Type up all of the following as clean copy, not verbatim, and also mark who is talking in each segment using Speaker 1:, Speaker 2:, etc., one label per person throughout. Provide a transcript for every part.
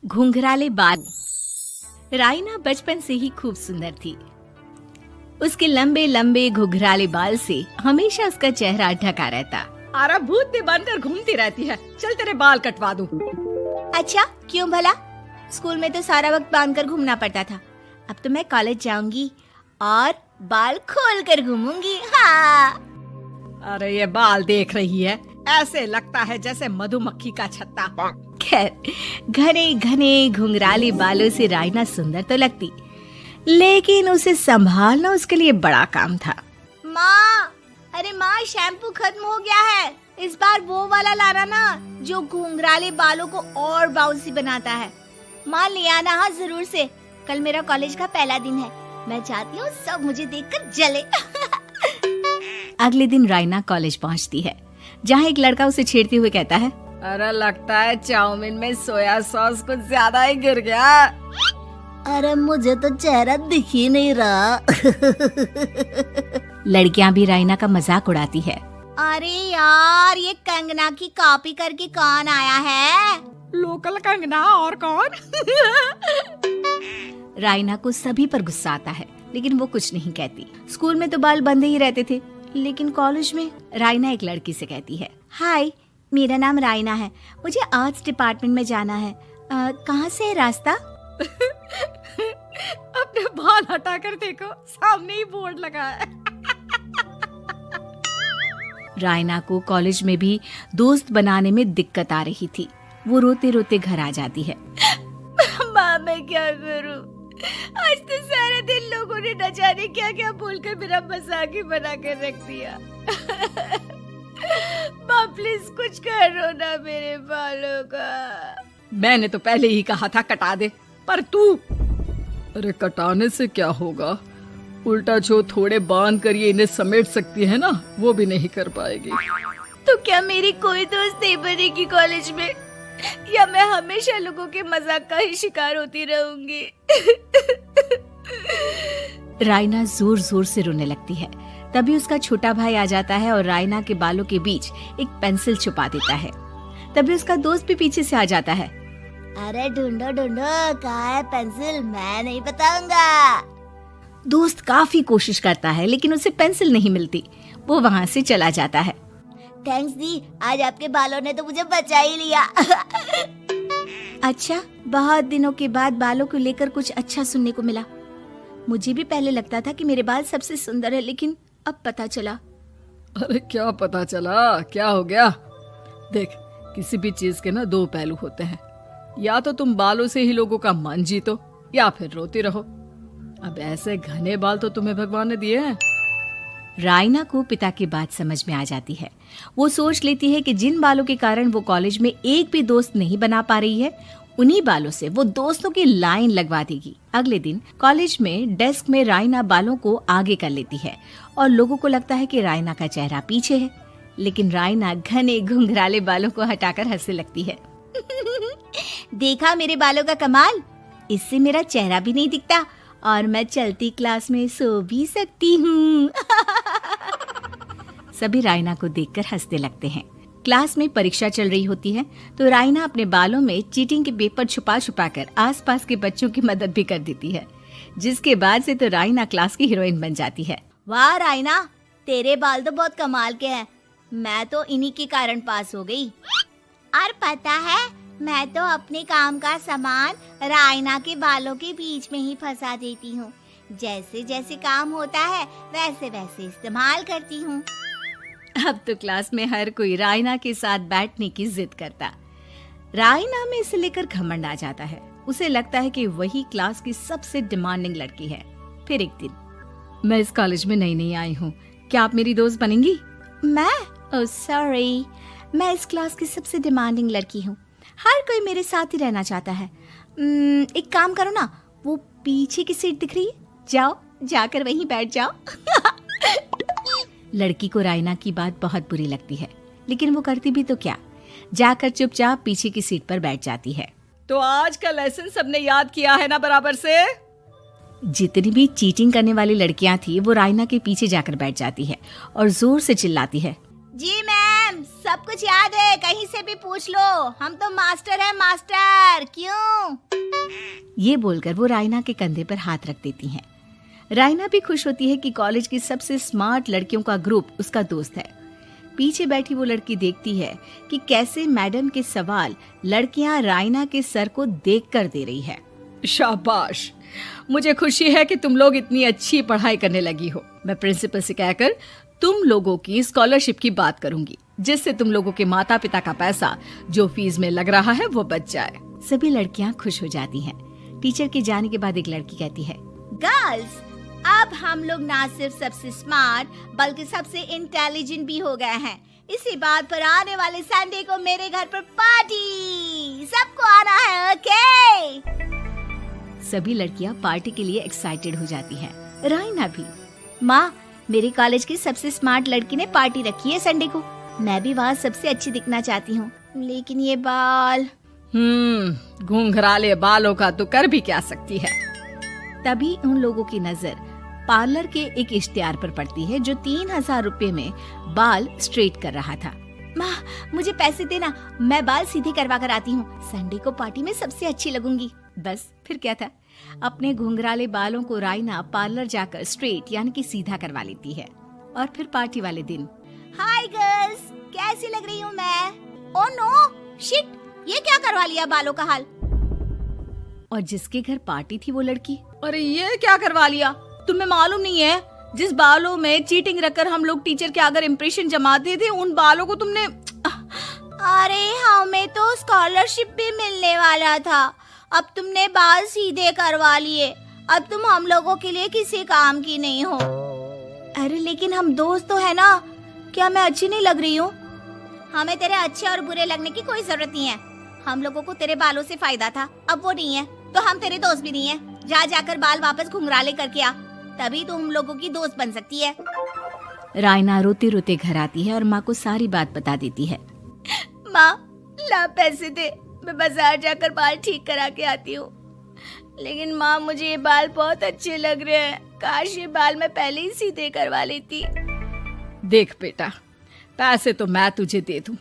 Speaker 1: घुंघराले बाल। राइना बचपन से ही खूब सुंदर थी। उसके लंबे लंबे घुंघराले बाल से हमेशा उसका चेहरा ढका रहता।
Speaker 2: अरे भूत बनकर घूमती रहती है, चल तेरे बाल कटवा दूं।
Speaker 1: अच्छा, क्यों भला? स्कूल में तो सारा वक्त बांधकर घूमना पड़ता था। अब तो मैं कॉलेज जाऊंगी और बाल खोल कर घूमूंगी। हाँ।
Speaker 2: अरे ये बाल देख रही है, ऐसे लगता है जैसे मधुमक्खी का छत्ता।
Speaker 1: खैर, घने घने घुंघराले बालों से राइना सुंदर तो लगती, लेकिन उसे संभालना उसके लिए बड़ा काम था। माँ, अरे माँ, शैम्पू खत्म हो गया है। इस बार वो वाला लाना ना, जो घुंघराले बालों को और बाउंसी बनाता है। माँ ले आना, हाँ जरूर से। कल मेरा कॉलेज का पहला दिन है। मैं चाहती हूँ सब मुझे देखकर जले। अगले दिन राइना कॉलेज पहुँचती है, जहाँ एक लड़का उसे छेड़ते हुए कहता है,
Speaker 2: अरे लगता है चाउमीन में सोया सॉस कुछ ज्यादा ही गिर गया।
Speaker 1: अरे मुझे तो चेहरा दिख ही नहीं रहा। लड़कियां भी राइना का मजाक उड़ाती है। अरे यार, ये कंगना की कॉपी करके कौन आया है?
Speaker 2: लोकल कंगना और कौन?
Speaker 1: राइना को सभी पर गुस्सा आता है, लेकिन वो कुछ नहीं कहती। स्कूल में तो बाल बंधे ही रहते थे, लेकिन कॉलेज में राइना एक लड़की से कहती है, हाय, मेरा नाम राइना है, मुझे आर्ट्स डिपार्टमेंट में जाना है। कहाँ से है रास्ता?
Speaker 2: अपने बाल हटा कर देखो, सामने ही बोर्ड लगा है।
Speaker 1: राइना को कॉलेज में भी दोस्त बनाने में दिक्कत आ रही थी। वो रोते रोते घर आ जाती है। माँ, मैं क्या करूं? आज तो सारा दिन लोगों ने न जाने क्या क्या बोलकर मेरा मजाक ही बना कर रख दिया। माँ प्लीज कुछ करो ना मेरे बालों का।
Speaker 2: मैंने तो पहले ही कहा था कटा दे, पर तू। अरे कटाने से क्या होगा, उल्टा जो थोड़े बांध कर ये इन्हें समेट सकती है ना, वो भी नहीं कर पाएगी।
Speaker 1: तो क्या मेरी कोई दोस्त नहीं बनेगी कॉलेज में, या मैं हमेशा लोगों के मजाक का ही शिकार होती रहूंगी? राइना जोर जोर से रोने लगती है। तभी उसका छोटा भाई आ जाता है और राइना के बालों के बीच एक पेंसिल छुपा देता है। तभी उसका दोस्त भी पीछे से आ जाता है। अरे ढूंढो ढूंढो, कहाँ है पेंसिल? मैं नहीं बताऊंगा। दोस्त काफी कोशिश करता है, लेकिन उसे पेंसिल नहीं मिलती। वो वहाँ से चला जाता है। थैंक्स दी, आज आपके बालों ने तो मुझे बचा ही लिया। अच्छा, बहुत दिनों के बाद बालों को लेकर कुछ अच्छा सुनने को मिला। मुझे भी पहले लगता था कि मेरे बाल सबसे सुंदर है, लेकिन अब पता चला।
Speaker 2: अरे क्या पता चला? क्या हो गया? देख, किसी भी चीज के ना दो पहलू होते हैं। या तो तुम बालों से ही लोगों का मन जीतो, या फिर रोती रहो। अब ऐसे घने बाल तो तुम्हें भगवान ने दिए हैं।
Speaker 1: राइना को पिता की बात समझ में आ जाती है। वो सोच लेती है कि जिन बालों के कारण वो कॉलेज में एक भी दोस्त नहीं बना पा रही है, उन्हीं बालों से वो दोस्तों की लाइन लगवा देगी। अगले दिन कॉलेज में डेस्क में राइना बालों को आगे कर लेती है और लोगों को लगता है कि राइना का चेहरा पीछे है, लेकिन राइना घने घुंघराले बालों को हटाकर हंसने लगती है। देखा मेरे बालों का कमाल? इससे मेरा चेहरा भी नहीं दिखता और मैं चलती क्लास में सो भी सकती हूँ। सभी राइना को देखकर हंसने लगते हैं। क्लास में परीक्षा चल रही होती है, तो राइना अपने बालों में चीटिंग के पेपर छुपा छुपा कर आसपास के बच्चों की मदद भी कर देती है, जिसके बाद से तो राइना क्लास की हीरोइन बन जाती है। वाह राइना, तेरे बाल तो बहुत कमाल के हैं। मैं तो इन्हीं के कारण पास हो गई। और पता है, मैं तो अपने काम का सामान राइना के बालों के बीच में ही फंसा देती हूँ। जैसे जैसे काम होता है वैसे वैसे इस्तेमाल करती हूँ। अब तो क्लास में हर कोई राइना के साथ बैठने की जिद करता। राइना में इसे लेकर घमंड आ जाता है। उसे लगता है कि वही क्लास की सबसे डिमांडिंग लड़की है। फिर एक दिन,
Speaker 2: मैं इस कॉलेज में नई नई आई हूँ, क्या आप मेरी दोस्त बनेंगी?
Speaker 1: मैं? ओह सॉरी, मैं इस क्लास की सबसे डिमांडिंग लड़की हूँ। हर कोई मेरे साथ ही रहना चाहता है। एक काम करो ना, वो पीछे की सीट दिख रही है, जाओ, जाकर वहीं बैठ जाओ। लड़की को राइना की बात बहुत बुरी लगती है, लेकिन वो करती भी तो क्या, जाकर चुपचाप पीछे की सीट पर बैठ जाती है।
Speaker 2: तो आज का लेसन सबने याद किया है ना बराबर से?
Speaker 1: जितनी भी चीटिंग करने वाली लड़कियां थी, वो राइना के पीछे जाकर बैठ जाती है और जोर से चिल्लाती है, जी मैम, सब कुछ याद है, कहीं से भी पूछ लो, हम तो मास्टर हैं, मास्टर। क्यों? ये बोलकर वो रायना के कंधे पर हाथ रख देती हैं। रायना भी खुश होती है कि कॉलेज की सबसे स्मार्ट लड़कियों का ग्रुप उसका दोस्त है। पीछे बैठी वो लड़की देखती है कि कैसे मैडम के सवाल लड़कियां रायना के सर को देखकर दे रही है।
Speaker 2: शाबाश, मुझे खुशी है कि तुम लोग इतनी अच्छी पढ़ाई करने लगी हो। मैं प्रिंसिपल से कहकर तुम लोगों की स्कॉलरशिप की बात करूंगी, जिससे तुम लोगों के माता पिता का पैसा जो फीस में लग रहा है वो बच जाए।
Speaker 1: सभी लड़कियां खुश हो जाती हैं। टीचर के जाने के बाद एक लड़की कहती है, गर्ल्स, अब हम लोग ना सिर्फ सबसे स्मार्ट बल्कि सबसे इंटेलिजेंट भी हो गए हैं। इसी बात पर आने वाले संडे को मेरे घर पर पार्टी, सबको आना है, ओके? सभी लड़कियां पार्टी के लिए एक्साइटेड हो जाती हैं। रायना भी। माँ, मेरे कॉलेज की सबसे स्मार्ट लड़की ने पार्टी रखी है संडे को। मैं भी वहाँ सबसे अच्छी दिखना चाहती हूँ, लेकिन ये बाल।
Speaker 2: घुंघराले बालों का तो कर भी क्या सकती है।
Speaker 1: तभी उन लोगों की नजर पार्लर के एक इश्तिहार पर पड़ती है जो 3000 रुपए में बाल स्ट्रेट कर रहा था। माँ, मुझे पैसे देना, मैं बाल सीधे करवा कर आती हूँ। संडे को पार्टी में सबसे अच्छी लगूंगी। बस फिर क्या था, अपने घुंघराले बालों को रायना पार्लर जाकर स्ट्रेट यानी कि सीधा करवा लेती है। और फिर पार्टी वाले दिन, हाय गर्ल्स, कैसी लग रही हूँ मैं? ओह नो, शिट, ये क्या करवा लिया बालों का हाल? और जिसके घर पार्टी थी वो लड़की,
Speaker 2: अरे ये क्या करवा लिया? तुम्हें मालूम नहीं है, जिस बालों में चीटिंग रखकर हम लोग टीचर के अगर इम्प्रेशन जमाते थे, उन बालों को तुमने।
Speaker 1: अरे हमें तो स्कॉलरशिप भी मिलने वाला था, अब तुमने बाल सीधे करवा लिए। अब तुम हम लोगों के लिए किसी काम की नहीं हो। अरे लेकिन हम दोस्त तो है ना, क्या मैं अच्छी नहीं लग रही हूँ? हमें तेरे अच्छे और बुरे लगने की कोई जरूरत नहीं है। हम लोगों को तेरे बालों से फायदा था, अब वो नहीं है, तो हम तेरे दोस्त भी नहीं है। जाकर बाल वापस घुंघराले करके आ, तभी तो हम लोगों की दोस्त बन सकती है। रायना रोते रोते घर आती है और माँ को सारी बात बता देती है। माँ, ला पैसे दे, मैं बाजार जाकर बाल ठीक करा के आती हूँ। लेकिन माँ, मुझे ये बाल बहुत अच्छे लग रहे हैं, काश ये बाल मैं पहले ही सीधे करवा लेती।
Speaker 2: देख बेटा, पैसे तो मैं तुझे दे दूं,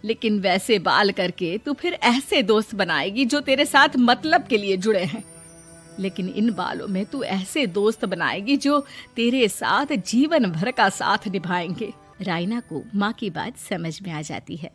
Speaker 2: लेकिन वैसे बाल करके तू फिर ऐसे दोस्त बनाएगी जो तेरे साथ मतलब के लिए जुड़े हैं। लेकिन इन बालों में तू ऐसे दोस्त बनाएगी जो तेरे साथ जीवन भर का साथ निभाएंगे। रायना को माँ की बात समझ में आ जाती है।